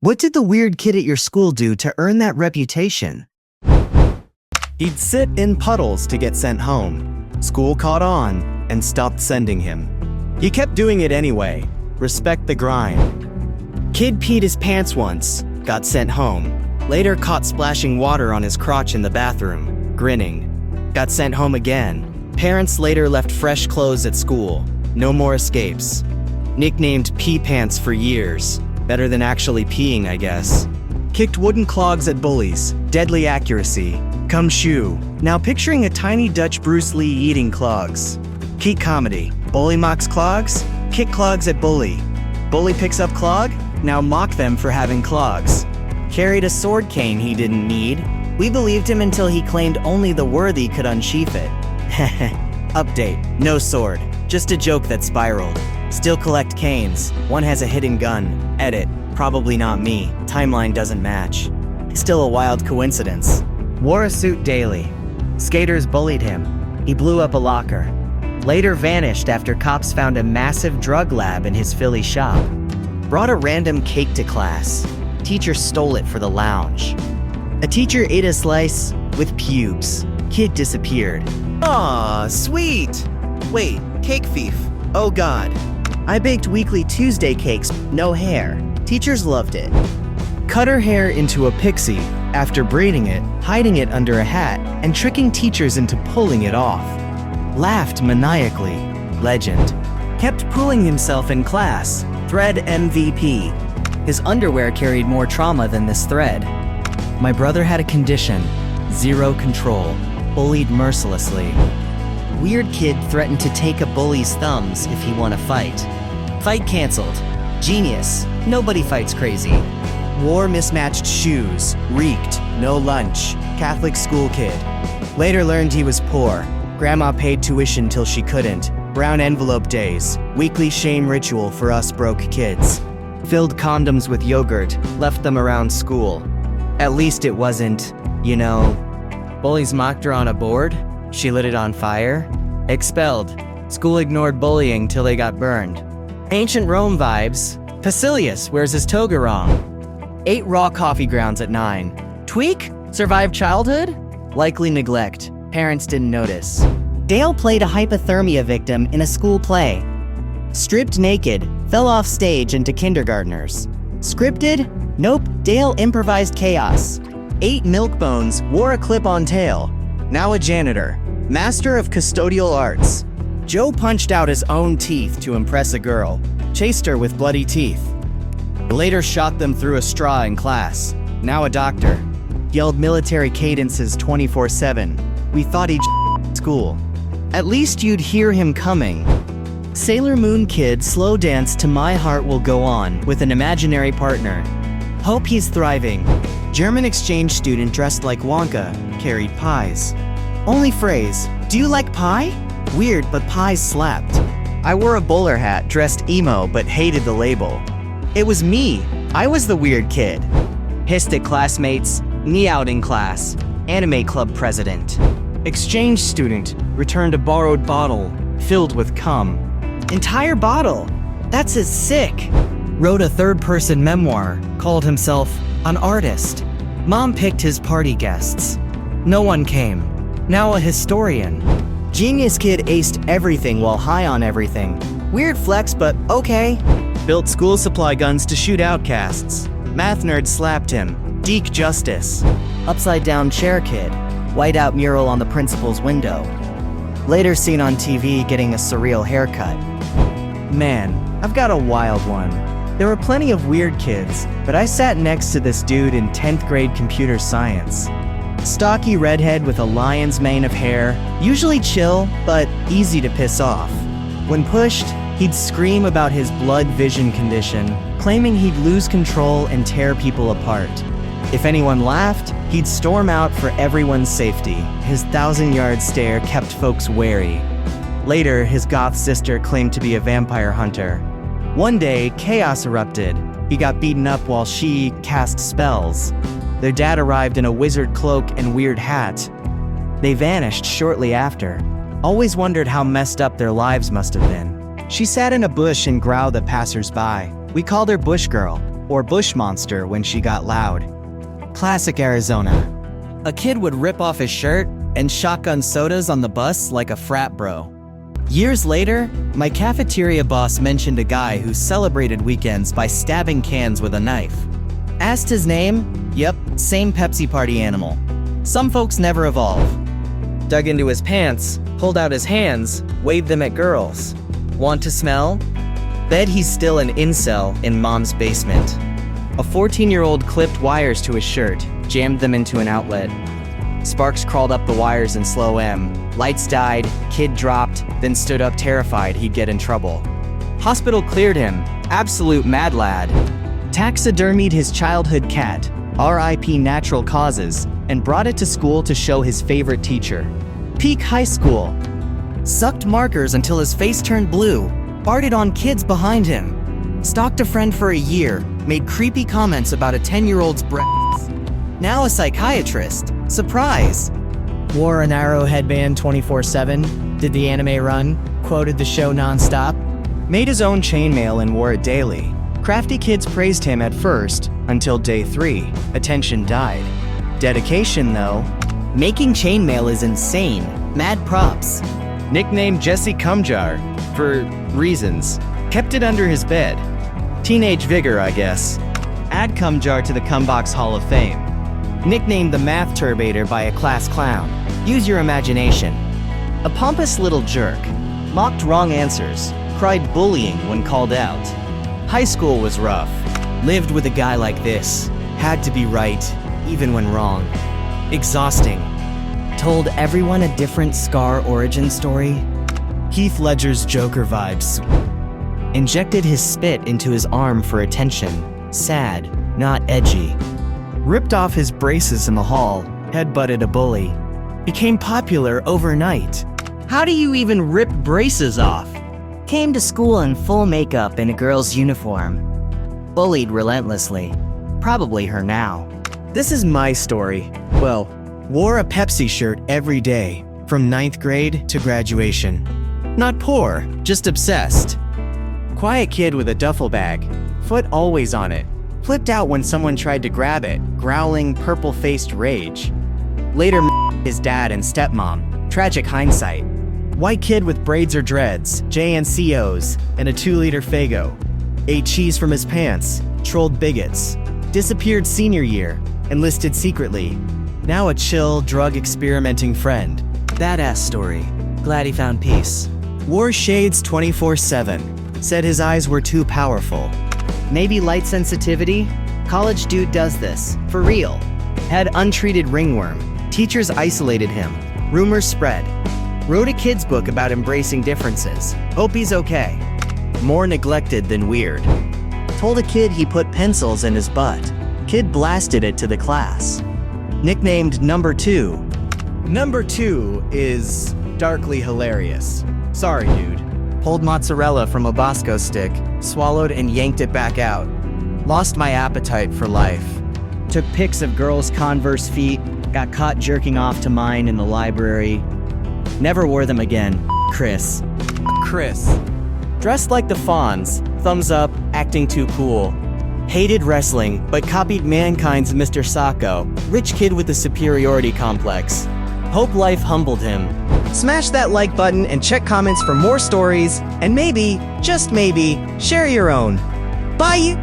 What did the weird kid at your school do to earn that reputation? He'd sit in puddles to get sent home. School caught on and stopped sending him. He kept doing it anyway. Respect the grind. Kid peed his pants once, got sent home. Later caught splashing water on his crotch in the bathroom, grinning. Got sent home again. Parents later left fresh clothes at school. No more escapes. Nicknamed pee pants for years. Better than actually peeing, I guess. Kicked wooden clogs at bullies. Deadly accuracy. Come shoe. Now picturing a tiny Dutch Bruce Lee eating clogs. Key comedy. Bully mocks clogs. Kick clogs at bully. Bully picks up clog. Now mock them for having clogs. Carried a sword cane he didn't need. We believed him until he claimed only the worthy could unsheath it. Update. No sword. Just a joke that spiraled. Still collect canes. One has a hidden gun. Edit. Probably not me. Timeline doesn't match. Still a wild coincidence. Wore a suit daily. Skaters bullied him. He blew up a locker. Later vanished after cops found a massive drug lab in his Philly shop. Brought a random cake to class. Teacher stole it for the lounge. A teacher ate a slice with pubes. Kid disappeared. Aw, sweet! Wait, cake thief. Oh god. I baked weekly Tuesday cakes, no hair. Teachers loved it. Cut her hair into a pixie after braiding it, hiding it under a hat, and tricking teachers into pulling it off. Laughed maniacally. Legend. Kept pulling himself in class. Thread MVP. His underwear carried more trauma than this thread. My brother had a condition. Zero control. Bullied mercilessly. Weird kid threatened to take a bully's thumbs if he won a fight. Fight canceled. Genius. Nobody fights crazy. Wore mismatched shoes. Reeked. No lunch. Catholic school kid. Later learned he was poor. Grandma paid tuition till she couldn't. Brown envelope days. Weekly shame ritual for us broke kids. Filled condoms with yogurt. Left them around school. At least it wasn't, you know. Bullies mocked her on a board. She lit it on fire. Expelled. School ignored bullying till they got burned. Ancient Rome vibes. Facilius wears his toga wrong. Ate raw coffee grounds at 9. Tweak? Survived childhood? Likely neglect. Parents didn't notice. Dale played a hypothermia victim in a school play. Stripped naked. Fell off stage into kindergartners. Scripted? Nope. Dale improvised chaos. Ate milk bones. Wore a clip-on tail. Now a janitor. Master of custodial arts. Joe punched out his own teeth to impress a girl. Chased her with bloody teeth. Later shot them through a straw in class. Now a doctor. Yelled military cadences 24/7. We thought he'd school. At least you'd hear him coming. Sailor Moon kid slow dance to My Heart Will Go On with an imaginary partner. Hope he's thriving. German exchange student dressed like Wonka, carried pies. Only phrase, do you like pie? Weird, but pies slapped. I wore a bowler hat, dressed emo, but hated the label. It was me. I was the weird kid. Hissed at classmates, knee out in class. Anime club president. Exchange student, returned a borrowed bottle, filled with cum. Entire bottle? That's as sick. Wrote a third-person memoir, called himself an artist. Mom picked his party guests. No one came. Now a historian. Genius kid aced everything while high on everything. Weird flex, but okay. Built school supply guns to shoot outcasts. Math nerd slapped him. Deke justice. Upside down chair kid. Whiteout mural on the principal's window. Later seen on TV getting a surreal haircut. Man, I've got a wild one. There were plenty of weird kids, but I sat next to this dude in 10th grade computer science. Stocky redhead with a lion's mane of hair, usually chill, but easy to piss off. When pushed, he'd scream about his blood vision condition, claiming he'd lose control and tear people apart. If anyone laughed, he'd storm out for everyone's safety. His 1,000-yard stare kept folks wary. Later, his goth sister claimed to be a vampire hunter. One day, chaos erupted. He got beaten up while she cast spells. Their dad arrived in a wizard cloak and weird hat. They vanished shortly after. Always wondered how messed up their lives must have been. She sat in a bush and growled at passers-by. We called her Bush Girl. or bush monster when she got loud. Classic Arizona. A kid would rip off his shirt and shotgun sodas on the bus like a frat bro. Years later, my cafeteria boss mentioned a guy who celebrated weekends by stabbing cans with a knife. Asked his name? Yep, same Pepsi Party animal. Some folks never evolve. Dug into his pants, pulled out his hands, waved them at girls. Want to smell? Bet he's still an incel in mom's basement. A 14-year-old clipped wires to his shirt, jammed them into an outlet. Sparks crawled up the wires in slow M. Lights died, kid dropped, then stood up terrified he'd get in trouble. Hospital cleared him, absolute mad lad. Taxidermied his childhood cat, R.I.P. natural causes, and brought it to school to show his favorite teacher. Peak high school. Sucked markers until his face turned blue, farted on kids behind him. Stalked a friend for a year, made creepy comments about a 10-year-old's breasts. Now a psychiatrist. Surprise! Wore an Arrow headband 24/7, did the anime run, quoted the show nonstop, made his own chainmail and wore it daily. Crafty kids praised him at first, until day 3. Attention died. Dedication, though. Making chainmail is insane. Mad props. Nicknamed Jesse Cumjar, for reasons. Kept it under his bed. Teenage vigor, I guess. Add Cumjar to the Cumbox Hall of Fame. Nicknamed the Math Turbator by a class clown. Use your imagination. A pompous little jerk. Mocked wrong answers. Cried bullying when called out. High school was rough. Lived with a guy like this. Had to be right, even when wrong. Exhausting. Told everyone a different Scar origin story. Heath Ledger's Joker vibes. Injected his spit into his arm for attention. Sad, not edgy. Ripped off his braces in the hall. Headbutted a bully. Became popular overnight. How do you even rip braces off? Came to school in full makeup in a girl's uniform. Bullied relentlessly. Probably her now. This is my story. Well, wore a Pepsi shirt every day, from 9th grade to graduation. Not poor, just obsessed. Quiet kid with a duffel bag, foot always on it. Flipped out when someone tried to grab it, growling purple-faced rage. Later his dad and stepmom, tragic hindsight. White kid with braids or dreads, JNCOs, and a 2-liter Faygo. Ate cheese from his pants, trolled bigots. Disappeared senior year, enlisted secretly. Now a chill, drug-experimenting friend. Badass story. Glad he found peace. Wore shades 24/7. Said his eyes were too powerful. Maybe light sensitivity? College dude does this. For real. Had untreated ringworm. Teachers isolated him. Rumors spread. Wrote a kid's book about embracing differences. Hope he's okay. More neglected than weird. Told a kid he put pencils in his butt. Kid blasted it to the class. Nicknamed Number 2. Number 2 is darkly hilarious. Sorry, dude. Pulled mozzarella from a Bosco stick, swallowed and yanked it back out. Lost my appetite for life. Took pics of girls' Converse feet, got caught jerking off to mine in the library. Never wore them again. Chris. Dressed like the Fonz, thumbs up, acting too cool. Hated wrestling, but copied Mankind's Mr. Sacco, rich kid with a superiority complex. Hope life humbled him. Smash that like button and check comments for more stories, and maybe, just maybe, share your own. Bye!